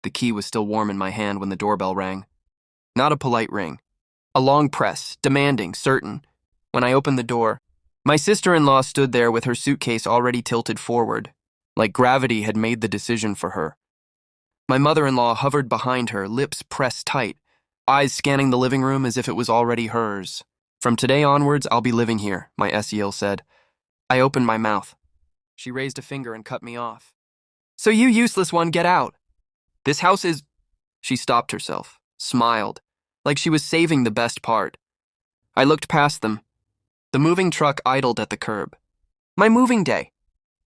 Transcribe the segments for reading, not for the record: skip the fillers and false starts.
The key was still warm in my hand when the doorbell rang. Not a polite ring. A long press, demanding, certain. When I opened the door, my sister-in-law stood there with her suitcase already tilted forward, like gravity had made the decision for her. My mother-in-law hovered behind her, lips pressed tight, eyes scanning the living room as if it was already hers. "From today onwards, I'll be living here," my SEL said. I opened my mouth. She raised a finger and cut me off. "So you useless one, get out. This house is—" She stopped herself, smiled, like she was saving the best part. I looked past them. The moving truck idled at the curb. My moving day,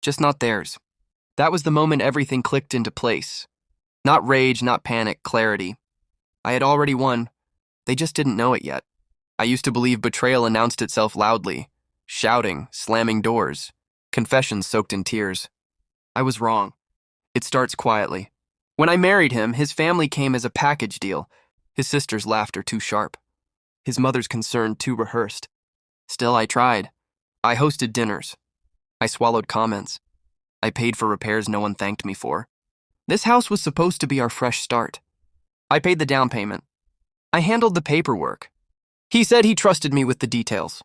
just not theirs. That was the moment everything clicked into place. Not rage, not panic, clarity. I had already won. They just didn't know it yet. I used to believe betrayal announced itself loudly, shouting, slamming doors, confessions soaked in tears. I was wrong. It starts quietly. When I married him, his family came as a package deal, his sister's laughter too sharp, his mother's concern too rehearsed. Still, I tried. I hosted dinners. I swallowed comments. I paid for repairs no one thanked me for. This house was supposed to be our fresh start. I paid the down payment. I handled the paperwork. He said he trusted me with the details.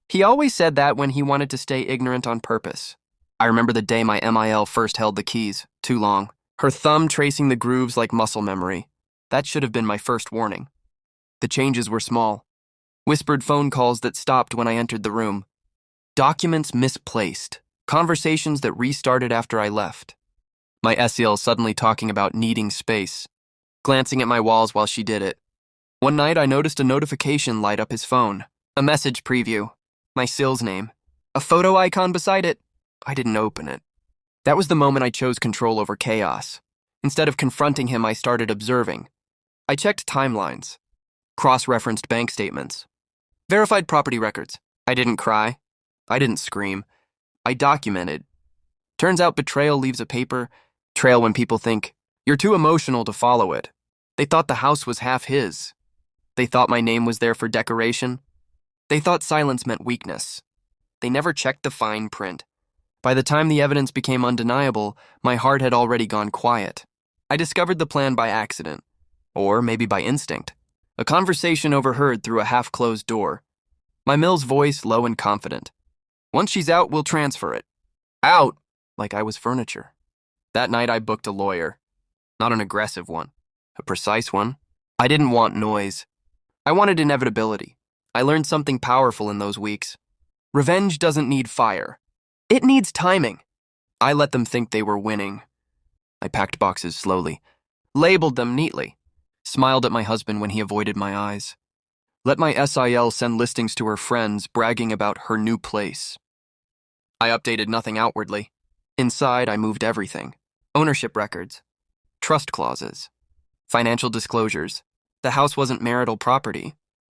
He always said that when he wanted to stay ignorant on purpose. I remember the day my MIL first held the keys, too long, her thumb tracing the grooves like muscle memory. That should have been my first warning. The changes were small. Whispered phone calls that stopped when I entered the room. Documents misplaced. Conversations that restarted after I left. My SEL suddenly talking about needing space, glancing at my walls while she did it. One night I noticed a notification light up his phone. A message preview. My SIL's name. A photo icon beside it. I didn't open it. That was the moment I chose control over chaos. Instead of confronting him, I started observing. I checked timelines. Cross-referenced bank statements. Verified property records. I didn't cry. I didn't scream. I documented. Turns out betrayal leaves a paper trail when people think, you're too emotional to follow it. They thought the house was half his. They thought my name was there for decoration. They thought silence meant weakness. They never checked the fine print. By the time the evidence became undeniable, my heart had already gone quiet. I discovered the plan by accident, or maybe by instinct. A conversation overheard through a half-closed door. My Mill's voice low and confident. "Once she's out, we'll transfer it." Out! Like I was furniture. That night I booked a lawyer. Not an aggressive one. A precise one. I didn't want noise. I wanted inevitability. I learned something powerful in those weeks. Revenge doesn't need fire. It needs timing. I let them think they were winning. I packed boxes slowly, labeled them neatly, smiled at my husband when he avoided my eyes. Let my SIL send listings to her friends bragging about her new place. I updated nothing outwardly. Inside, I moved everything. Ownership records, trust clauses, financial disclosures. The house wasn't marital property.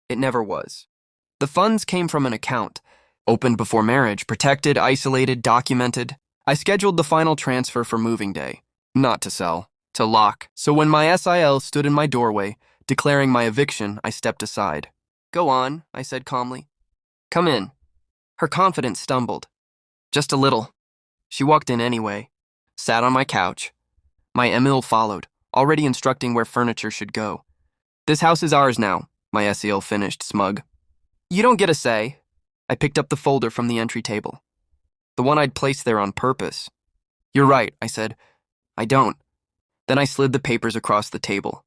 It never was. The funds came from an account, opened before marriage, protected, isolated, documented. I scheduled the final transfer for moving day, not to sell, to lock. So when my SIL stood in my doorway, declaring my eviction, I stepped aside. "Go on," I said calmly. "Come in." Her confidence stumbled. Just a little. She walked in anyway, sat on my couch. My Emil followed, already instructing where furniture should go. "This house is ours now," my SEL finished, smug. "You don't get a say." I picked up the folder from the entry table. The one I'd placed there on purpose. "You're right," I said. "I don't." Then I slid the papers across the table.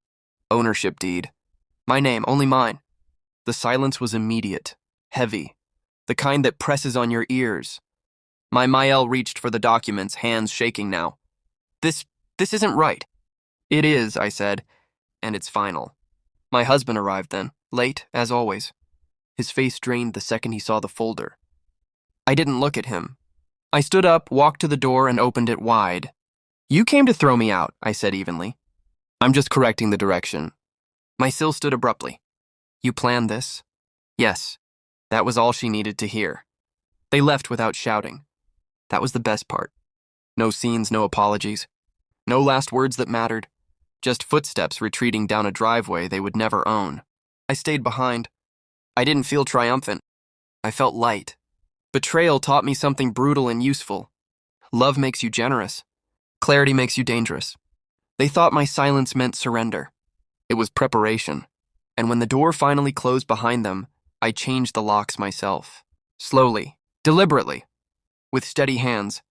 Ownership deed. My name, only mine. The silence was immediate, heavy, the kind that presses on your ears. My Mael reached for the documents, hands shaking now. This isn't right." "It is," I said, "and it's final." My husband arrived then, late, as always. His face drained the second he saw the folder. I didn't look at him. I stood up, walked to the door, and opened it wide. "You came to throw me out," I said evenly. "I'm just correcting the direction." My SIL stood abruptly. "You planned this?" "Yes." That was all she needed to hear. They left without shouting. That was the best part. No scenes, no apologies. No last words that mattered. Just footsteps retreating down a driveway they would never own. I stayed behind. I didn't feel triumphant. I felt light. Betrayal taught me something brutal and useful. Love makes you generous. Clarity makes you dangerous. They thought my silence meant surrender. It was preparation. And when the door finally closed behind them, I changed the locks myself. Slowly, deliberately, with steady hands,